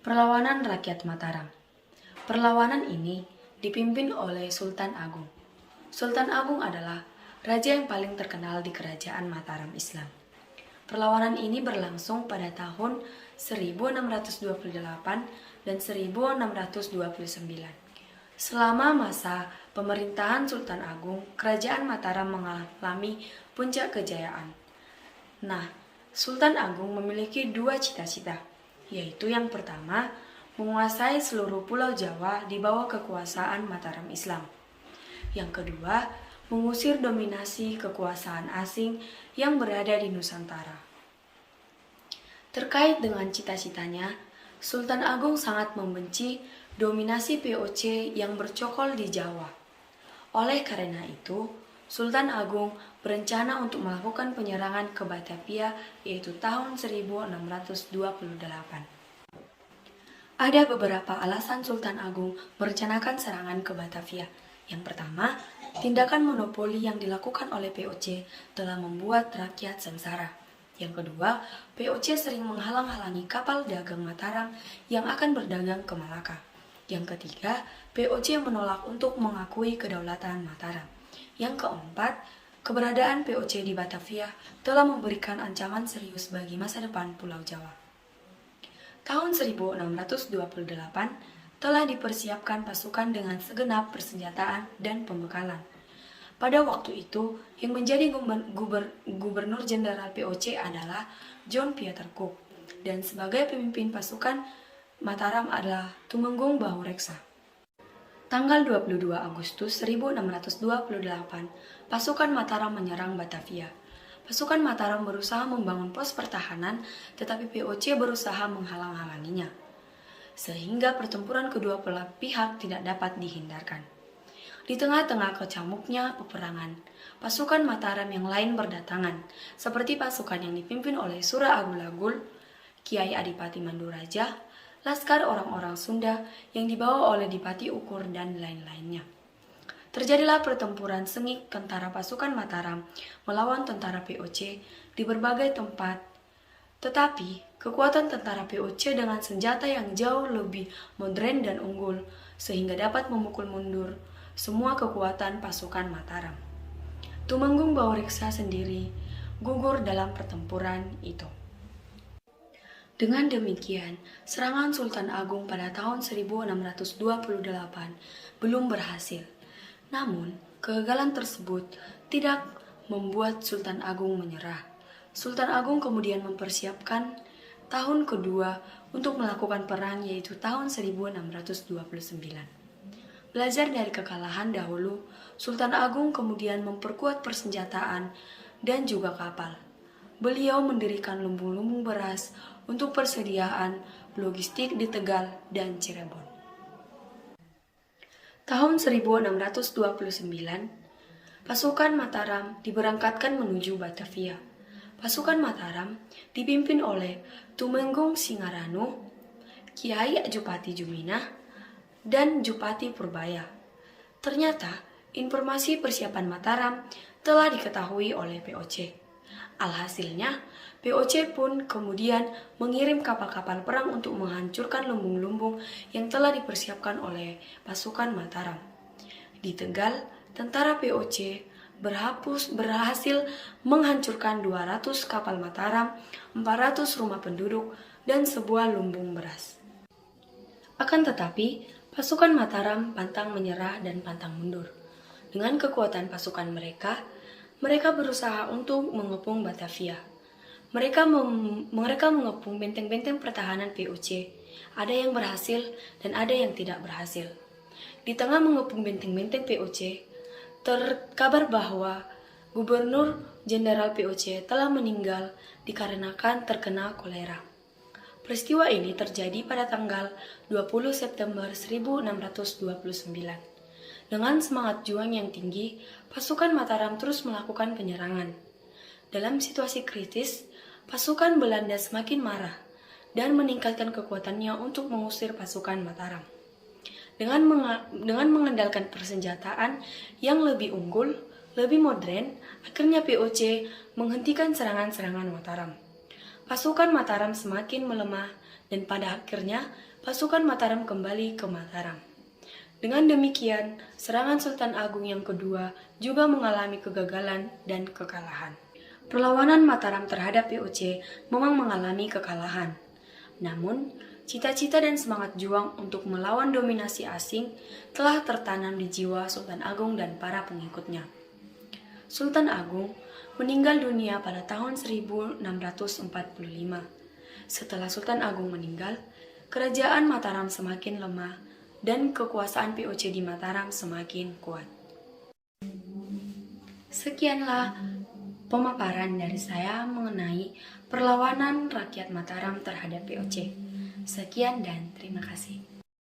Perlawanan Rakyat Mataram. Perlawanan ini dipimpin oleh Sultan Agung. Sultan Agung adalah raja yang paling terkenal di Kerajaan Mataram Islam. Perlawanan ini berlangsung pada tahun 1628 dan 1629. Selama masa pemerintahan Sultan Agung, Kerajaan Mataram mengalami puncak kejayaan. Nah, Sultan Agung memiliki dua cita-cita, yaitu yang pertama, menguasai seluruh Pulau Jawa di bawah kekuasaan Mataram Islam. Yang kedua, mengusir dominasi kekuasaan asing yang berada di Nusantara. Terkait dengan cita-citanya, Sultan Agung sangat membenci dominasi VOC yang bercokol di Jawa. Oleh karena itu, Sultan Agung berencana untuk melakukan penyerangan ke Batavia yaitu tahun 1628. Ada beberapa alasan Sultan Agung merencanakan serangan ke Batavia. Yang pertama, tindakan monopoli yang dilakukan oleh VOC telah membuat rakyat sengsara. Yang kedua, VOC sering menghalang-halangi kapal dagang Mataram yang akan berdagang ke Malaka. Yang ketiga, VOC menolak untuk mengakui kedaulatan Mataram. Yang keempat, keberadaan VOC di Batavia telah memberikan ancaman serius bagi masa depan Pulau Jawa. Tahun 1628 telah dipersiapkan pasukan dengan segenap persenjataan dan pembekalan. Pada waktu itu, yang menjadi gubernur jenderal VOC adalah John Peter Cook, dan sebagai pemimpin pasukan Mataram adalah Tumenggung Bahureksa. Tanggal 22 Agustus 1628, pasukan Mataram menyerang Batavia. Pasukan Mataram berusaha membangun pos pertahanan, tetapi VOC berusaha menghalang-halanginya, sehingga pertempuran kedua belah pihak tidak dapat dihindarkan. Di tengah-tengah kecamuknya peperangan, pasukan Mataram yang lain berdatangan, seperti pasukan yang dipimpin oleh Sura Agulagul, Kiai Adipati Manduraja, Laskar orang-orang Sunda yang dibawa oleh Dipati Ukur, dan lain-lainnya. Terjadilah pertempuran sengit antara pasukan Mataram melawan tentara VOC di berbagai tempat. Tetapi, kekuatan tentara VOC dengan senjata yang jauh lebih modern dan unggul, sehingga dapat memukul mundur semua kekuatan pasukan Mataram. Tumenggung Bahureksa sendiri gugur dalam pertempuran itu. Dengan demikian, serangan Sultan Agung pada tahun 1628 belum berhasil. Namun, kegagalan tersebut tidak membuat Sultan Agung menyerah. Sultan Agung kemudian mempersiapkan tahun kedua untuk melakukan perang yaitu tahun 1629. Belajar dari kekalahan dahulu, Sultan Agung kemudian memperkuat persenjataan dan juga kapal. Beliau mendirikan lumbung-lumbung beras untuk persediaan logistik di Tegal dan Cirebon. Tahun 1629, pasukan Mataram diberangkatkan menuju Batavia. Pasukan Mataram dipimpin oleh Tumenggung Singaranu, Kiai Jupati Juminah, dan Jupati Purbaya. Ternyata, informasi persiapan Mataram telah diketahui oleh VOC. Alhasilnya, VOC pun kemudian mengirim kapal-kapal perang untuk menghancurkan lumbung-lumbung yang telah dipersiapkan oleh pasukan Mataram. Di Tegal, tentara VOC berhasil menghancurkan 200 kapal Mataram, 400 rumah penduduk, dan sebuah lumbung beras. Akan tetapi, pasukan Mataram pantang menyerah dan pantang mundur. Dengan kekuatan pasukan mereka berusaha untuk mengepung Batavia. Mereka mengepung benteng-benteng pertahanan VOC. Ada yang berhasil dan ada yang tidak berhasil. Di tengah mengepung benteng-benteng VOC, terkabar bahwa Gubernur Jenderal VOC telah meninggal dikarenakan terkena kolera. Peristiwa ini terjadi pada tanggal 20 September 1629. Dengan semangat juang yang tinggi, pasukan Mataram terus melakukan penyerangan. Dalam situasi kritis, pasukan Belanda semakin marah dan meningkatkan kekuatannya untuk mengusir pasukan Mataram. Dengan mengandalkan persenjataan yang lebih unggul, lebih modern, akhirnya VOC menghentikan serangan-serangan Mataram. Pasukan Mataram semakin melemah dan pada akhirnya pasukan Mataram kembali ke Mataram. Dengan demikian, serangan Sultan Agung yang kedua juga mengalami kegagalan dan kekalahan. Perlawanan Mataram terhadap POC memang mengalami kekalahan. Namun, cita-cita dan semangat juang untuk melawan dominasi asing telah tertanam di jiwa Sultan Agung dan para pengikutnya. Sultan Agung meninggal dunia pada tahun 1645. Setelah Sultan Agung meninggal, kerajaan Mataram semakin lemah dan kekuasaan POC di Mataram semakin kuat. Sekianlah pemaparan dari saya mengenai perlawanan rakyat Mataram terhadap POC. Sekian dan terima kasih.